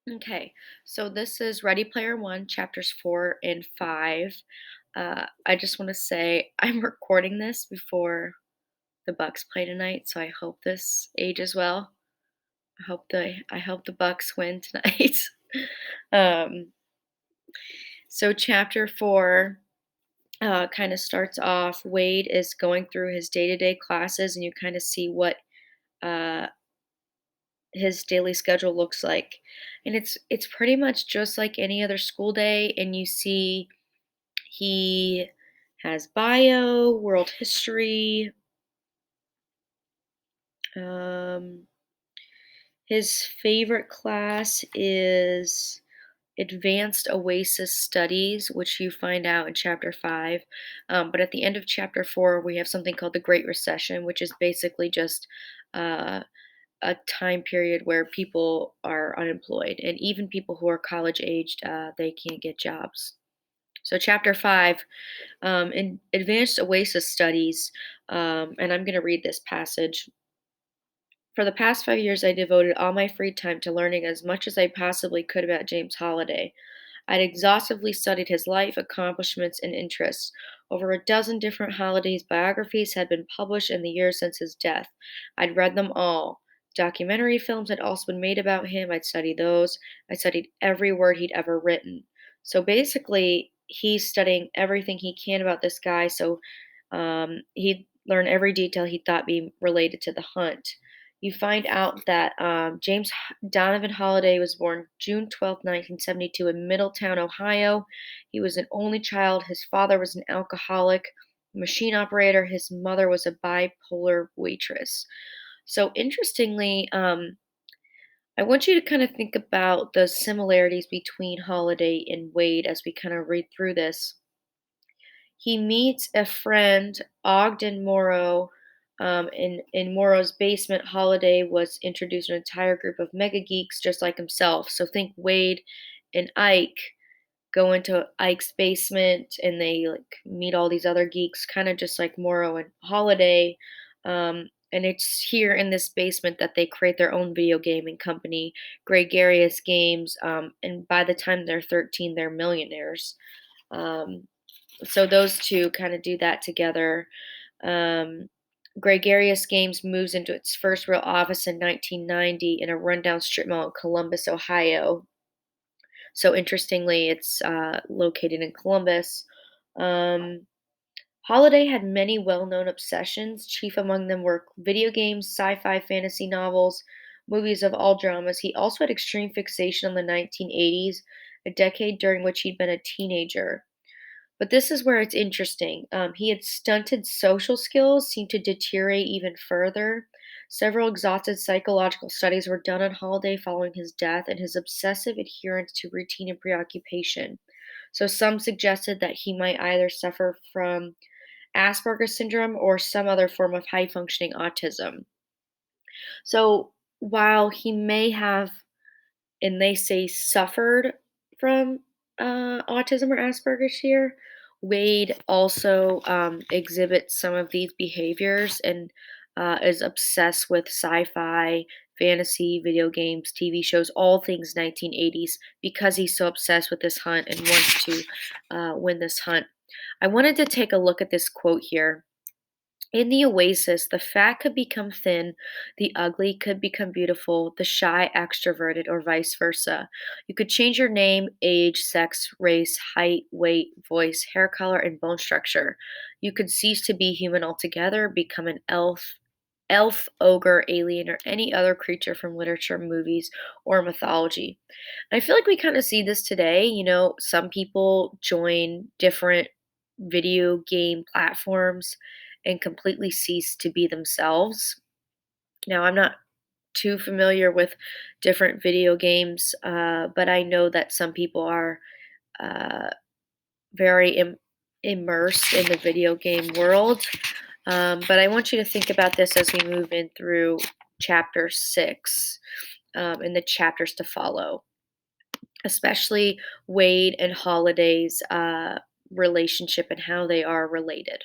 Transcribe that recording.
Okay, so this is Ready Player One, chapters 4 and 5. I just want to say I'm recording this before the Bucks play tonight, so I hope this ages well. I hope the Bucks win tonight. um, so chapter 4 kind of starts off. Wade is going through his day-to-day classes, and you kind of see what uh, his daily schedule looks like. And it's pretty much just like any other school day, and you see he has bio, world history. Um, his favorite class is Advanced Oasis Studies, which you find out in chapter 5. But at the end of chapter 4, we have something called the Great Recession, which is basically just uh, a time period where people are unemployed, and even people who are college aged, they can't get jobs. So, chapter 5, in Advanced Oasis Studies, and I'm going to read this passage. For the past 5 years, I devoted all my free time to learning as much as I possibly could about James Holliday. I'd exhaustively studied his life, accomplishments, and interests. Over a dozen different Holliday's biographies had been published in the years since his death. I'd read them all. Documentary films had also been made about him. I'd studied those. I studied every word he'd ever written. So basically, he's studying everything he can about this guy. So he'd learn every detail he thought be related to the hunt. You find out that Donovan Holliday was born June 12th, 1972, in Middletown, Ohio. He was an only child. His father was an alcoholic machine operator. His mother was a bipolar waitress. So, interestingly, I want you to kind of think about the similarities between Holliday and Wade as we kind of read through this. He meets a friend, Ogden Morrow. In Morrow's basement, Holiday was introduced to an entire group of mega geeks just like himself. So think Wade and Ike go into Ike's basement and they like meet all these other geeks, kind of just like Morrow and Holiday. And it's here in this basement that they create their own video gaming company, Gregarious Games. And by the time they're 13, they're millionaires. Um, so those two kind of do that together. Um, Gregarious Games moves into its first real office in 1990 in a rundown strip mall in Columbus, Ohio. So interestingly, it's located in Columbus. Um, Holiday had many well-known obsessions. Chief among them were video games, sci-fi, fantasy novels, movies of all dramas. He also had extreme fixation on the 1980s, a decade during which he'd been a teenager. But this is where it's interesting. He had stunted social skills, seemed to deteriorate even further. Several exhaustive psychological studies were done on Holiday following his death and his obsessive adherence to routine and preoccupation. So some suggested that he might either suffer from Asperger's syndrome or some other form of high functioning autism. So while he may have, and they say suffered from autism or Asperger's here, Wade also exhibits some of these behaviors and is obsessed with sci fi, fantasy, video games, TV shows, all things 1980s because he's so obsessed with this hunt and wants to win this hunt. I wanted to take a look at this quote here. In the oasis, the fat could become thin, the ugly could become beautiful, the shy extroverted, or vice versa. You could change your name, age, sex, race, height, weight, voice, hair color, and bone structure. You could cease to be human altogether, become an elf, ogre, alien, or any other creature from literature, movies, or mythology. I feel like we kind of see this today. Some people join different video game platforms and completely cease to be themselves. Now, I'm not too familiar with different video games, but I know that some people are uh, very immersed in the video game world. But I want you to think about this as we move in through chapter 6 and the chapters to follow, especially Wade and Holiday's relationship and how they are related.